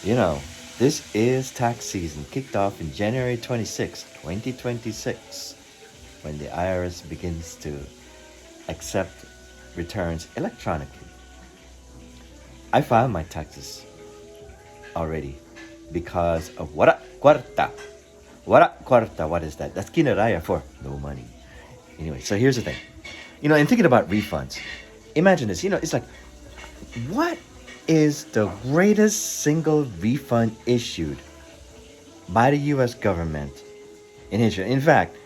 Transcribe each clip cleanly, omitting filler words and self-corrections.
You know, this is tax season, kicked off in January 26, 2026, when the IRS begins to accept returns electronically. I filed my taxes already because of wara cuarta. Wara cuarta, what is that? That's kinaraya for no money. Anyway, so here's the thing. In thinking about refunds, imagine this. It's like, what is the greatest single refund issued by the US government in history? In fact,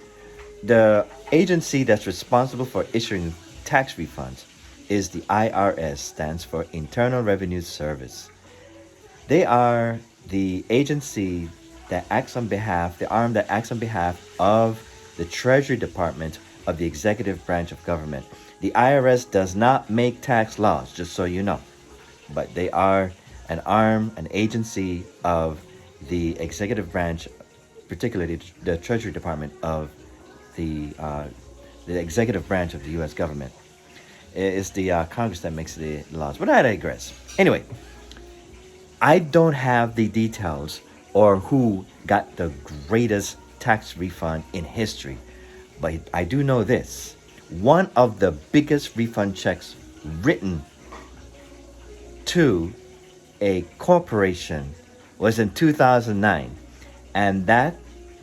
the agency that's responsible for issuing tax refunds is the IRS, stands for Internal Revenue Service. They are the agency that acts on behalf, the arm that acts on behalf of the Treasury Department of the executive branch of government. The IRS does not make tax laws, just so you know, but they are an arm, an agency of the executive branch, particularly the Treasury Department of the executive branch of the U.S. government. It's the Congress that makes the laws. But I digress. Anyway, I don't have the details or who got the greatest tax refund in history, but I do know this. One of the biggest refund checks written to a corporation was in 2009, and that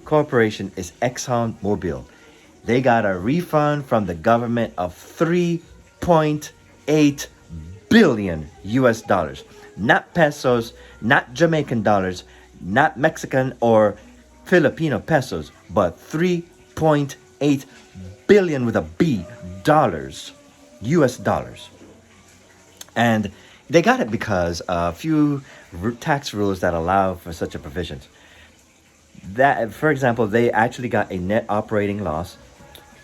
corporation is ExxonMobil. They got a refund from the government of 3.8 billion US dollars. Not pesos, not Jamaican dollars, not Mexican or Filipino pesos, but 3.8 billion with a B dollars, US dollars. And they got it because a few tax rules that allow for such a provision. That, for example, they actually got a net operating loss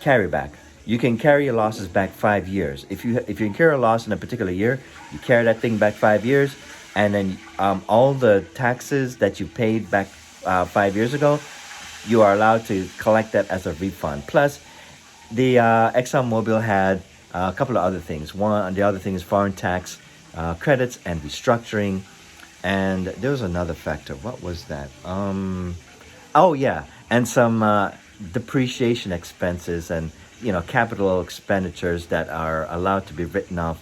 carryback. You can carry your losses back 5 years. If you incur a loss in a particular year, you carry that thing back 5 years, and then all the taxes that you paid back 5 years ago, you are allowed to collect that as a refund. Plus, the ExxonMobil had a couple of other things. The other thing is foreign tax credits and restructuring, and there was another factor. What was that? Oh yeah, and some depreciation expenses and capital expenditures that are allowed to be written off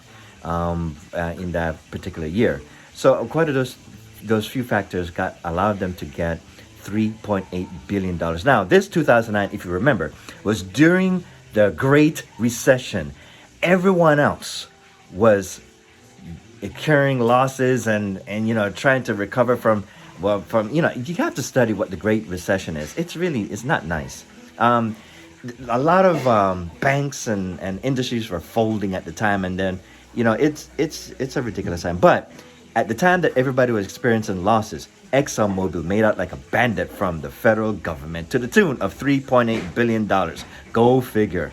in that particular year. So quite of those few factors allowed them to get $3.8 billion. Now, this 2009, if you remember, was during the Great Recession. Everyone else was incurring losses and trying to recover from you have to study what the Great Recession is. It's not nice. A lot of banks and industries were folding at the time, and then it's a ridiculous time. But at the time that everybody was experiencing losses, ExxonMobil made out like a bandit from the federal government to the tune of $3.8 billion. Go figure.